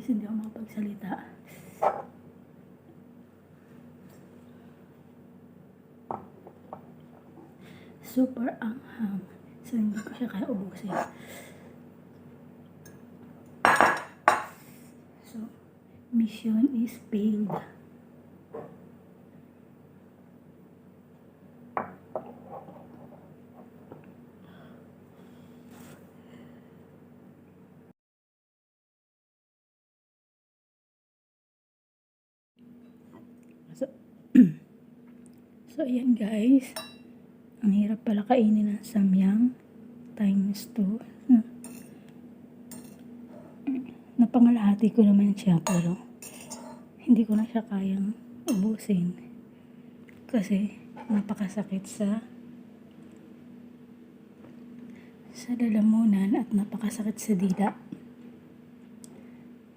hindi ako makapagsalita. Super anghang. So, hindi ko siya kaya ubusin. So, mission is failed. So, ayan guys. Ang hirap pala kainin ng samyang times 2. Napangalahati ko naman siya pero hindi ko na siya kayang ubusin. Kasi napakasakit sa lalamunan at napakasakit sa dila.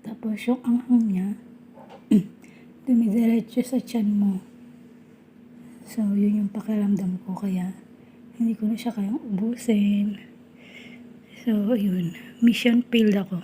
Tapos yung anghang niya dumidiretso sa tiyan mo. So, yun yung pakiramdam ko, kaya hindi ko na siya kayang ubusin. So, yun. Mission failed ako.